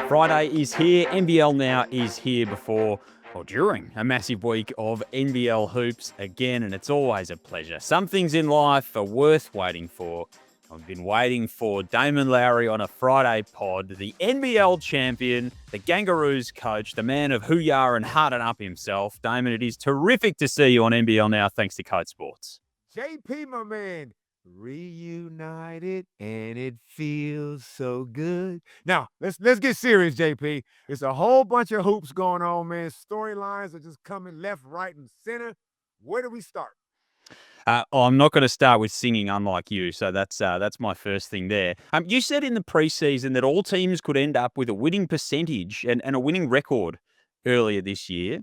Friday is here. NBL Now is here before or during a massive week of NBL hoops again, and it's always a pleasure. Some things in life are worth waiting for. I've been waiting for Damon Lowery on a Friday pod, the NBL champion, the Kangaroos coach, the man of Hoo-Yah and Harden Up himself. Damon, it is terrific to see you on NBL Now, thanks to Code Sports. JP, my man, reunited, and it feels so good. Now, let's get serious, JP. It's a whole bunch of hoops going on, man. Storylines are just coming left, right, and center. Where do we start? I'm not going to start with singing, unlike you. So that's my first thing there. You said in the preseason that all teams could end up with a winning percentage and a winning record earlier this year.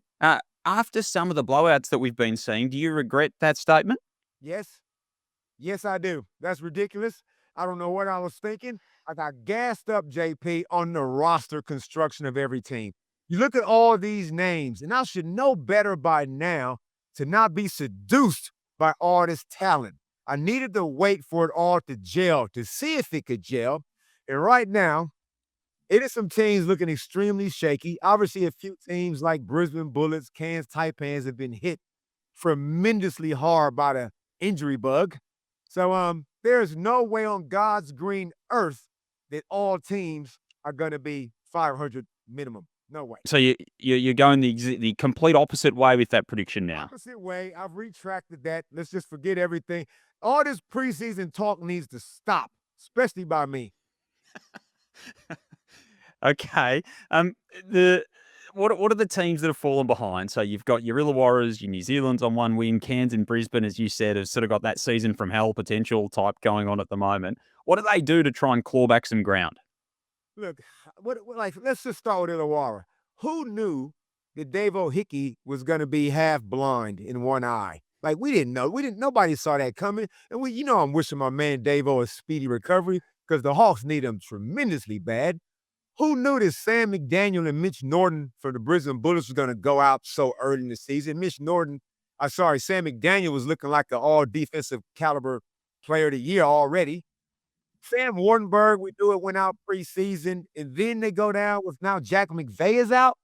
After some of the blowouts that we've been seeing, do you regret that statement? Yes. Yes, I do. That's ridiculous. I don't know what I was thinking. I got gassed up, JP, on the roster construction of every team. You look at all these names, and I should know better by now to not be seduced by all this talent. I needed to wait for it all to gel to see if it could gel. And right now, it is some teams looking extremely shaky. Obviously, a few teams like Brisbane Bullets, Cairns Taipans have been hit tremendously hard by the injury bug. So there's no way on God's green earth that all teams are going to be 500 minimum. No way. So you're going the complete opposite way with that prediction now. Opposite way. I've retracted that. Let's just forget everything. All this preseason talk needs to stop, especially by me. Okay. What are the teams that have fallen behind? So you've got your Illawarras, your New Zealand's on one win, Cairns and Brisbane, as you said, have sort of got that season from hell potential type going on at the moment. What do they do to try and claw back some ground? Look, let's just start with Illawarra. Who knew that Dave O'Hickey was going to be half blind in one eye? Like, we didn't know. Nobody saw that coming. And I'm wishing my man Dave-O a speedy recovery because the Hawks need him tremendously bad. Who knew that Sam McDaniel and Mitch Norton for the Brisbane Bullets was going to go out so early in the season? Sam McDaniel was looking like an all-defensive caliber player of the year already. Sam Wardenberg, we knew it went out preseason, and then they go down with now Jack McVeigh is out.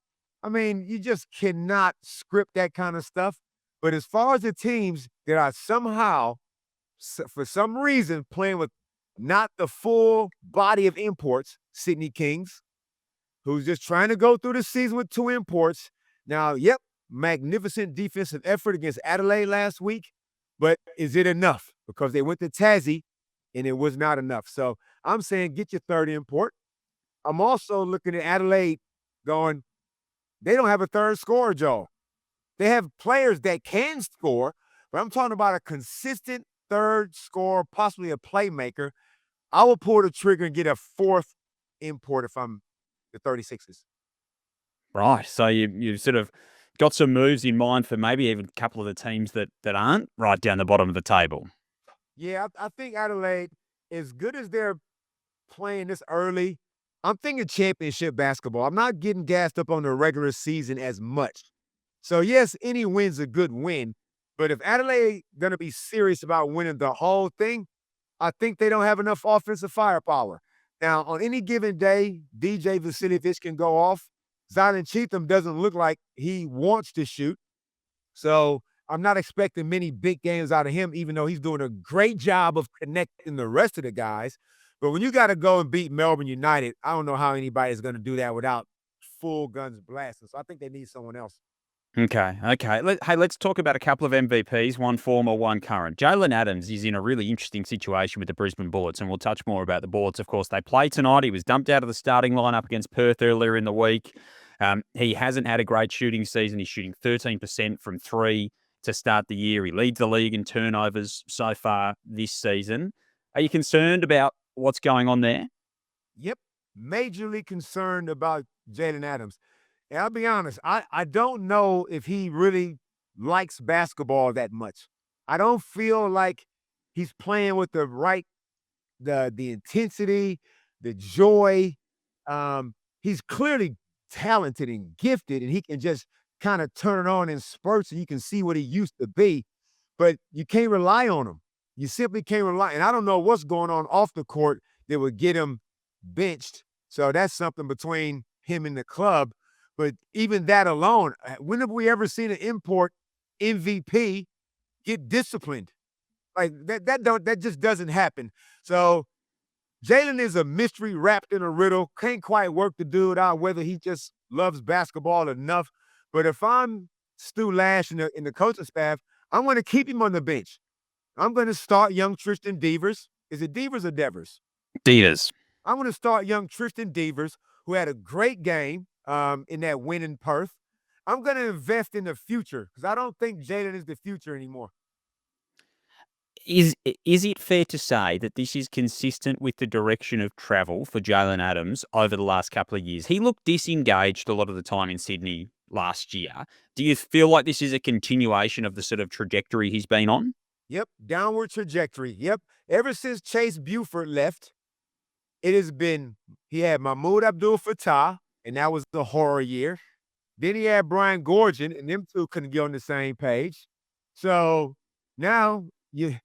I mean, you just cannot script that kind of stuff. But as far as the teams that are somehow, for some reason, playing with not the full body of imports, Sydney Kings, who's just trying to go through the season with 2 imports. Now, magnificent defensive effort against Adelaide last week, but is it enough? Because they went to Tassie, and it was not enough. So I'm saying get your 3rd import. I'm also looking at Adelaide going, they don't have a 3rd scorer, Joe. They have players that can score, but I'm talking about a consistent 3rd scorer, possibly a playmaker. I will pull the trigger and get a 4th import if I'm the 36ers. Right. So you've sort of got some moves in mind for maybe even a couple of the teams that aren't right down the bottom of the table. Yeah, I think Adelaide, as good as they're playing this early, I'm thinking championship basketball. I'm not getting gassed up on the regular season as much. So, yes, any win's a good win. But if Adelaide going to be serious about winning the whole thing, I think they don't have enough offensive firepower. Now, on any given day, DJ Vasiljevic can go off. Zion Cheatham doesn't look like he wants to shoot. So I'm not expecting many big games out of him, even though he's doing a great job of connecting the rest of the guys. But when you got to go and beat Melbourne United, I don't know how anybody's going to do that without full guns blasting. So I think they need someone else. Okay. Let's talk about a couple of MVPs, one former, one current. Jaylen Adams is in a really interesting situation with the Brisbane Bullets, and we'll touch more about the Bullets. Of course, they play tonight. He was dumped out of the starting lineup against Perth earlier in the week. He hasn't had a great shooting season. He's shooting 13% from 3 to start the year. He leads the league in turnovers so far this season. Are you concerned about what's going on there? Yep. Majorly concerned about Jaylen Adams. And I'll be honest, I don't know if he really likes basketball that much. I don't feel like he's playing with the intensity, the joy. He's clearly talented and gifted, and he can just kind of turn it on in spurts, and you can see what he used to be. But you can't rely on him. You simply can't rely. And I don't know what's going on off the court that would get him benched. So that's something between him in the club. But even that alone, when have we ever seen an import MVP get disciplined? Like that just doesn't happen. So Jaylen is a mystery wrapped in a riddle. Can't quite work the dude out whether he just loves basketball enough. But if I'm Stu Lash in the coaching staff, I'm going to keep him on the bench. I'm going to start young Tristan Devers. Is it Devers or Devers? Devers. I'm going to start young Tristan Devers, who had a great game in that win in Perth. I'm going to invest in the future because I don't think Jaylen is the future anymore. Is it fair to say that this is consistent with the direction of travel for Jaylen Adams over the last couple of years? He looked disengaged a lot of the time in Sydney last year. Do you feel like this is a continuation of the sort of trajectory he's been on? Yep, downward trajectory. Yep. Ever since Chase Buford left, it has been, he had Mahmoud Abdul-Fattah, and that was the horror year. Then he had Brian Gorgon, and them two couldn't get on the same page. So now you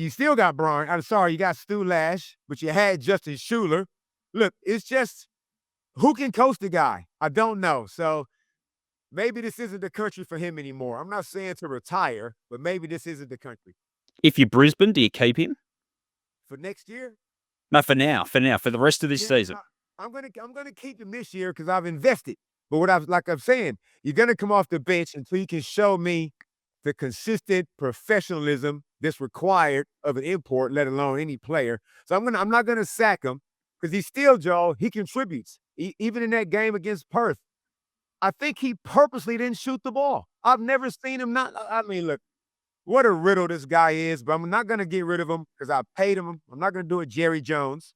still got Brian. I'm sorry, you got Stu Lash, but you had Justin Schuler. Look, it's just, who can coach the guy? I don't know. So maybe this isn't the country for him anymore. I'm not saying to retire, but maybe this isn't the country. If you're Brisbane, do you keep him? For next year? No, for now, for the rest of this season. I'm gonna keep him this year because I've invested. But like I'm saying, you're gonna come off the bench until you can show me the consistent professionalism that's required of an import, let alone any player. So I'm not gonna sack him because he's still, Joe, he contributes. Even in that game against Perth, I think he purposely didn't shoot the ball. I've never seen him not. I mean, look, what a riddle this guy is, but I'm not gonna get rid of him because I paid him. I'm not gonna do it Jerry Jones.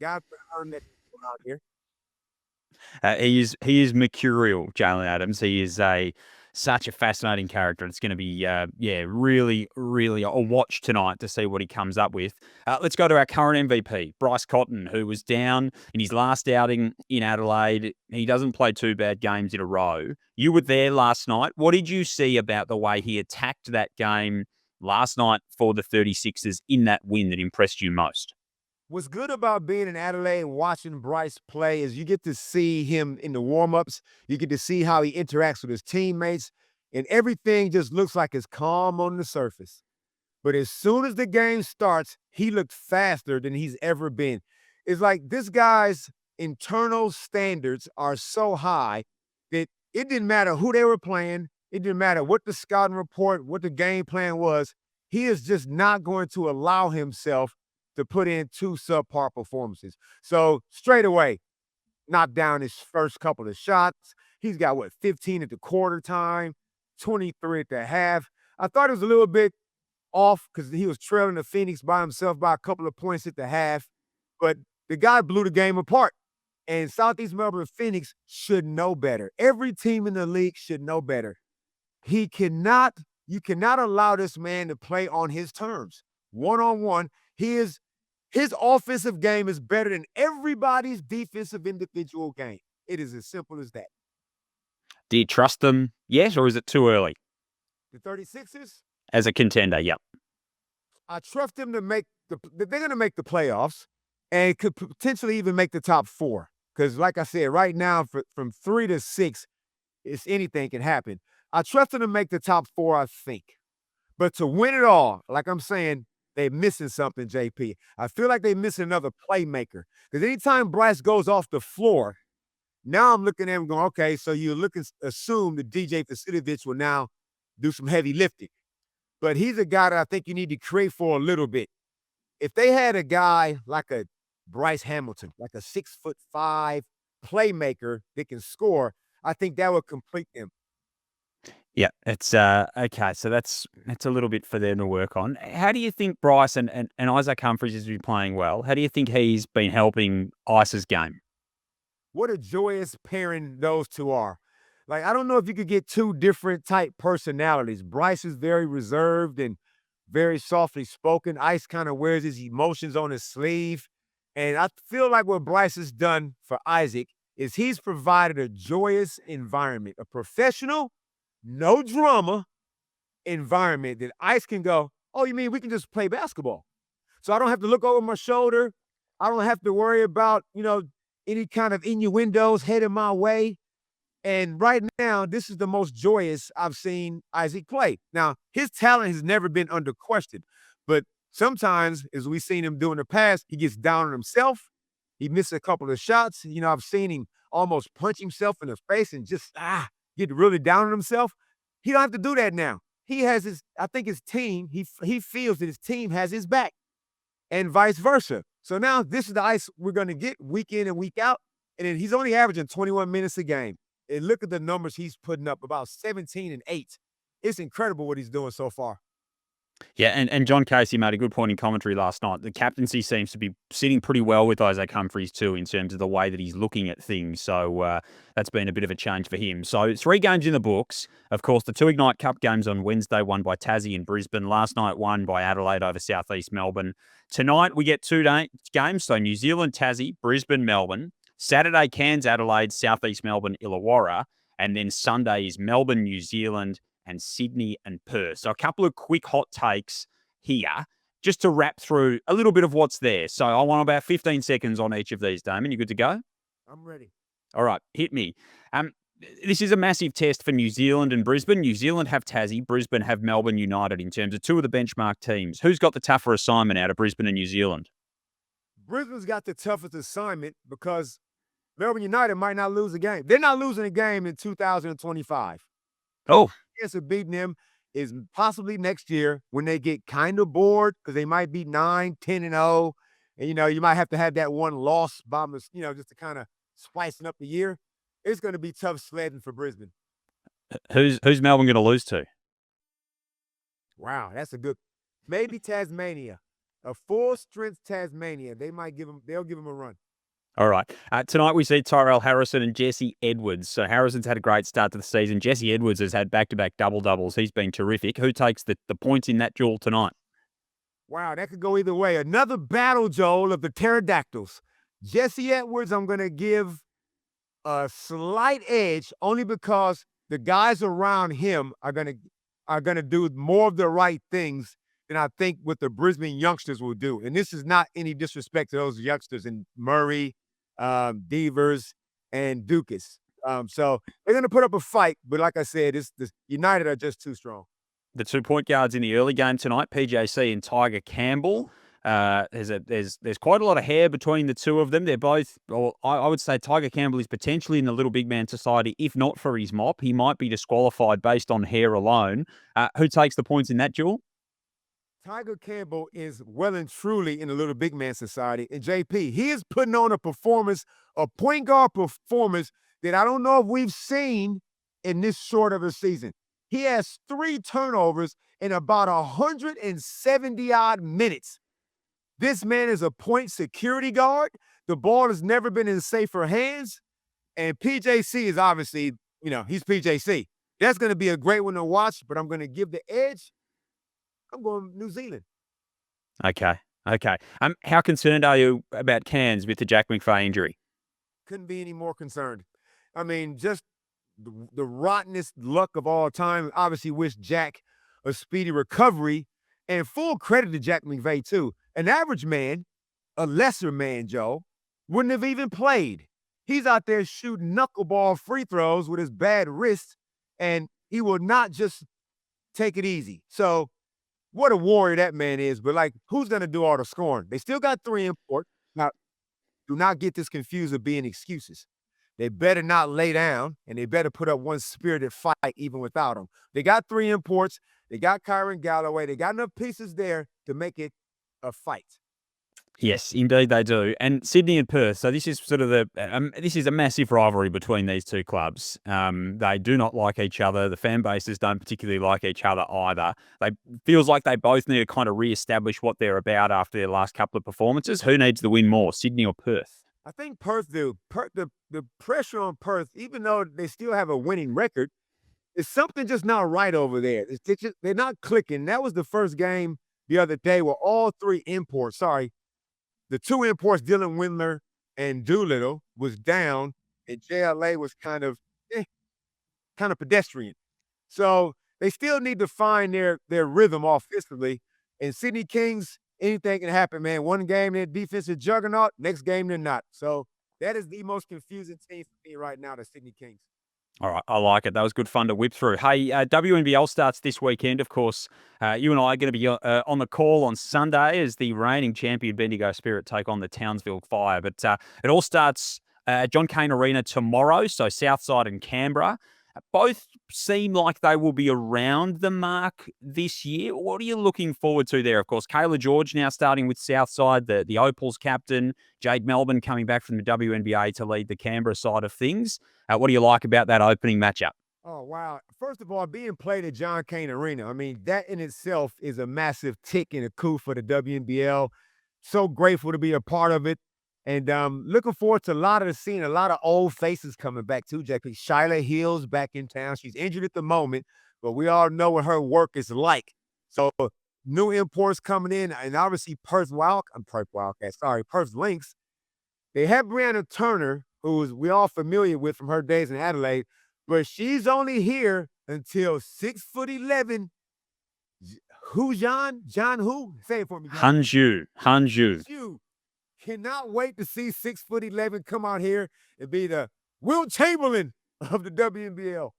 God earned that out here. He is mercurial, Jaylen Adams. He is such a fascinating character. It's going to be really, really a watch tonight to see what he comes up with. Let's go to our current MVP, Bryce Cotton, who was down in his last outing in Adelaide. He doesn't play 2 bad games in a row. You were there last night. What did you see about the way he attacked that game last night for the 36ers in that win that impressed you most? What's good about being in Adelaide and watching Bryce play is you get to see him in the warm-ups. You get to see how he interacts with his teammates, and everything just looks like it's calm on the surface. But as soon as the game starts, he looked faster than he's ever been. It's like this guy's internal standards are so high that it didn't matter who they were playing. It didn't matter what the scouting report, what the game plan was. He is just not going to allow himself to put in 2 subpar performances. So straight away, knocked down his first couple of shots. He's got, 15 at the quarter time, 23 at the half. I thought it was a little bit off because he was trailing the Phoenix by himself by a couple of points at the half. But the guy blew the game apart. And Southeast Melbourne Phoenix should know better. Every team in the league should know better. You cannot allow this man to play on his terms. One-on-one, his offensive game is better than everybody's defensive individual game. It is as simple as that. Do you trust them yet, or is it too early? The 36ers? As a contender, yep. I trust them to they're going to make the playoffs and could potentially even make the top 4. Because like I said, right now, from 3 to 6, anything can happen. I trust them to make the top 4, I think. But to win it all, like I'm saying, they're missing something, JP. I feel like they're missing another playmaker. Because anytime Bryce goes off the floor, now I'm looking at him going, okay, so assume that DJ Vasiljevic will now do some heavy lifting. But he's a guy that I think you need to create for a little bit. If they had a guy like a Bryce Hamilton, like a 6'5" playmaker that can score, I think that would complete them. Yeah, it's okay. So that's a little bit for them to work on. How do you think Bryce and Isaac Humphries has been playing well? How do you think he's been helping Ice's game? What a joyous pairing those two are. Like, I don't know if you could get 2 different type personalities. Bryce is very reserved and very softly spoken. Ice kind of wears his emotions on his sleeve. And I feel like what Bryce has done for Isaac is he's provided a joyous environment, a professional, no drama environment that Ice can go, oh, you mean we can just play basketball? So I don't have to look over my shoulder. I don't have to worry about, any kind of innuendos headed my way. And right now, this is the most joyous I've seen Isaac play. Now, his talent has never been under question, but sometimes, as we've seen him do in the past, he gets down on himself. He missed a couple of shots. I've seen him almost punch himself in the face and just get really down on himself. He don't have to do that now. He has I think his team, he feels that his team has his back and vice versa. So now this is the ice we're going to get week in and week out. And then he's only averaging 21 minutes a game. And look at the numbers he's putting up, about 17 and 8. It's incredible what he's doing so far. Yeah, and John Casey made a good point in commentary last night. The captaincy seems to be sitting pretty well with Isaac Humphries too in terms of the way that he's looking at things. So that's been a bit of a change for him. So 3 games in the books. Of course, the 2 Ignite Cup games on Wednesday, won by Tassie and Brisbane. Last night, won by Adelaide over South East Melbourne. Tonight, we get 2 games. So New Zealand, Tassie, Brisbane, Melbourne. Saturday, Cairns, Adelaide, South East Melbourne, Illawarra. And then Sunday is Melbourne, New Zealand, and Sydney and Perth. So a couple of quick hot takes here just to wrap through a little bit of what's there. So I want about 15 seconds on each of these, Damon. You good to go? I'm ready. All right, hit me. This is a massive test for New Zealand and Brisbane. New Zealand have Tassie, Brisbane have Melbourne United in terms of 2 of the benchmark teams. Who's got the tougher assignment out of Brisbane and New Zealand? Brisbane's got the toughest assignment because Melbourne United might not lose a game. They're not losing a game in 2025. Oh. Chance of beating them is possibly next year when they get kind of bored because they might be 9, 10 and 0. And, you might have to have that one loss by, just to kind of spicing up the year. It's going to be tough sledding for Brisbane. Who's Melbourne going to lose to? Wow, that's a good. Maybe Tasmania, a full-strength Tasmania. They'll give them a run. All right. Tonight we see Tyrell Harrison and Jesse Edwards. So Harrison's had a great start to the season. Jesse Edwards has had back-to-back double-doubles. He's been terrific. Who takes the points in that duel tonight? Wow, that could go either way. Another battle, Joel, of the pterodactyls. Jesse Edwards, I'm going to give a slight edge only because the guys around him are going to do more of the right things than I think what the Brisbane youngsters will do. And this is not any disrespect to those youngsters in Murray, Devers, and Dukas. So they're going to put up a fight, but like I said, the United are just too strong. The 2 point guards in the early game tonight, PJC and Tyger Campbell. There's quite a lot of hair between the two of them. They're both, or I would say Tyger Campbell is potentially in the Little Big Man Society. If not for his mop, he might be disqualified based on hair alone. Who takes the points in that duel? Tyger Campbell is well and truly in the Little Big Man Society. And JP, he is putting on a performance, a point guard performance that I don't know if we've seen in this short of a season. He has 3 turnovers in about 170-odd minutes. This man is a point security guard. The ball has never been in safer hands. And PJC is obviously, he's PJC. That's going to be a great one to watch, but I'm going to give the edge. I'm going New Zealand. Okay. How concerned are you about Cairns with the Jack McVeigh injury? Couldn't be any more concerned. I mean, just the rottenest luck of all time. Obviously wish Jack a speedy recovery, and full credit to Jack McVeigh too. An average man, a lesser man, Joe, wouldn't have even played. He's out there shooting knuckleball free throws with his bad wrist, and he will not just take it easy. So what a warrior that man is, but who's going to do all the scoring? They still got 3 imports. Now, do not get this confused with being excuses. They better not lay down, and they better put up one spirited fight even without them. They got 3 imports. They got Kyron Galloway. They got enough pieces there to make it a fight. Yes, indeed they do. And Sydney and Perth. So this is sort of this is a massive rivalry between these two clubs. They do not like each other. The fan bases don't particularly like each other either. They feels like they both need to kind of reestablish what they're about after their last couple of performances. Who needs the win more, Sydney or Perth? I think Perth do. The pressure on Perth, even though they still have a winning record, is something just not right over there. They're not clicking. That was the first game the other day where all 3 imports, the 2 imports, Dylan Windler and Doolittle, was down, and JLA was kind of pedestrian. So they still need to find their rhythm offensively. And Sydney Kings, anything can happen, man. One game they're defensive juggernaut, next game they're not. So That is the most confusing team for me right now, the Sydney Kings. All right, I like it. That was good fun to whip through. Hey, WNBL starts this weekend, of course. You and I are going to be on the call on Sunday as the reigning champion Bendigo Spirit take on the Townsville Fire. But it all starts at John Cain Arena tomorrow, so Southside and Canberra. Both seem like they will be around the mark this year. What are you looking forward to there? Of course, Kayla George now starting with Southside, the Opals captain, Jade Melbourne coming back from the WNBA to lead the Canberra side of things. What do you like about that opening matchup? Oh, wow. First of all, being played at John Cain Arena, I mean, that in itself is a massive tick and a coup for the WNBL. So grateful to be a part of it. And looking forward to seeing a lot of old faces coming back too, JP. Shyla Hill's back in town. She's injured at the moment, but we all know what her work is like. So new imports coming in, and obviously Perth Lynx. They have Brianna Turner, who we all familiar with from her days in Adelaide, but she's only here until 6'11". Who, John? John who? Say it for me, John. Hanju. Cannot wait to see 6'11" come out here and be the Will Chamberlain of the WNBL.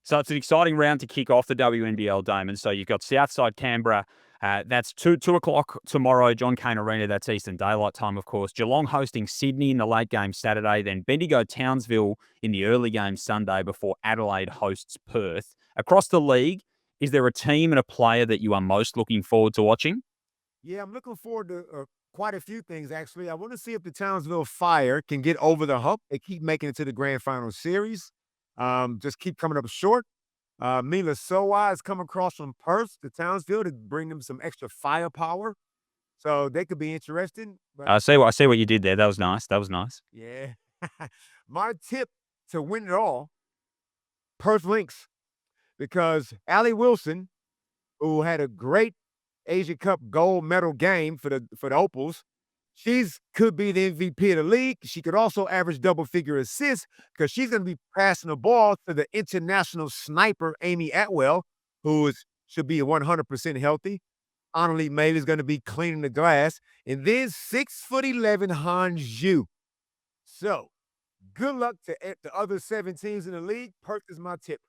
So it's an exciting round to kick off the WNBL, Damon. So you've got Southside Canberra. That's 2 o'clock tomorrow, John Cain Arena. That's Eastern Daylight Time, of course. Geelong hosting Sydney in the late game Saturday. Then Bendigo Townsville in the early game Sunday before Adelaide hosts Perth. Across the league, is there a team and a player that you are most looking forward to watching? Yeah, I'm looking forward to quite a few things, actually. I want to see if the Townsville Fire can get over the hump. They keep making it to the Grand Final Series. Just keep coming up short. Mila Sowa has come across from Perth to Townsville to bring them some extra firepower. So they could be interesting. But I see what you did there. That was nice. yeah. My tip to win it all, Perth Lynx, because Allie Wilson, who had a great Asia Cup gold medal game for the Opals, could be the MVP of the league. She could also average double-figure assists because she's going to be passing the ball to the international sniper, Amy Atwell, who should be 100% healthy. Annalie May is going to be cleaning the glass. And then 6'11" Hanju. So, good luck to the other 7 teams in the league. Perth is my tip.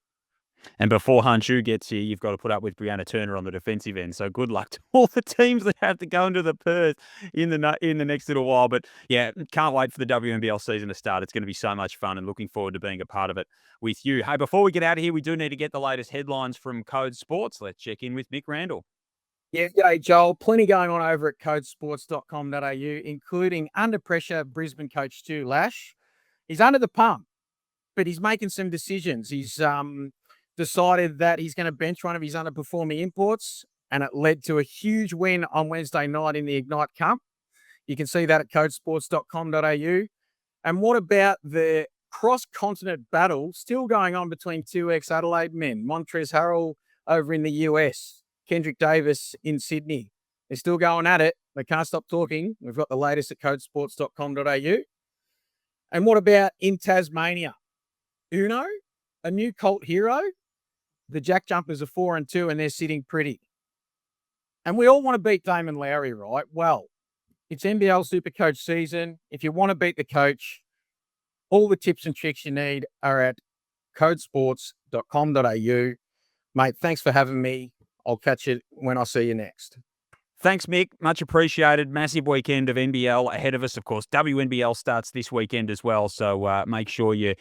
And before Hanchu gets here, you've got to put up with Brianna Turner on the defensive end. So good luck to all the teams that have to go into the Perth in the next little while. But yeah, can't wait for the WNBL season to start. It's going to be so much fun and looking forward to being a part of it with you. Hey, before we get out of here, we do need to get the latest headlines from Code Sports. Let's check in with Mick Randall. Yeah, g'day, Joel. Plenty going on over at codesports.com.au, including under pressure Brisbane coach Stu Lash. He's under the pump, but he's making some decisions. He's decided that he's going to bench one of his underperforming imports, and it led to a huge win on Wednesday night in the Ignite Cup. You can see that at codesports.com.au. And what about the cross-continent battle still going on between 2 ex-Adelaide men, Montrezl Harrell over in the US, Kendrick Davis in Sydney? They're still going at it. They can't stop talking. We've got the latest at codesports.com.au. And what about in Tasmania? Uno, a new cult hero. The Jack Jumpers are 4-2 and they're sitting pretty. And we all want to beat Damon Lowery, right? Well, it's NBL Supercoach season. If you want to beat the coach, all the tips and tricks you need are at codesports.com.au. Mate, thanks for having me. I'll catch you when I see you next. Thanks, Mick. Much appreciated. Massive weekend of NBL ahead of us. Of course, WNBL starts this weekend as well. So make sure you're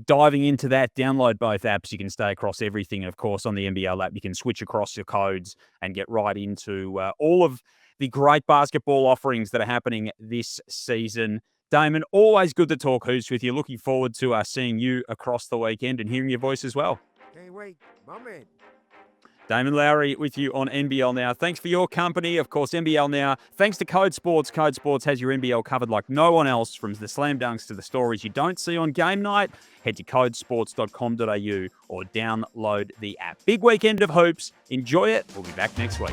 diving into that. Download both apps. You can stay across everything. Of course, on the NBL app, you can switch across your codes and get right into all of the great basketball offerings that are happening this season. Damon, always good to talk hoops with you. Looking forward to seeing you across the weekend and hearing your voice as well. Can't wait. My man. Damon Lowery with you on NBL Now. Thanks for your company. Of course, NBL Now. Thanks to Code Sports. Code Sports has your NBL covered like no one else, from the slam dunks to the stories you don't see on game night. Head to codesports.com.au or download the app. Big weekend of hoops. Enjoy it. We'll be back next week.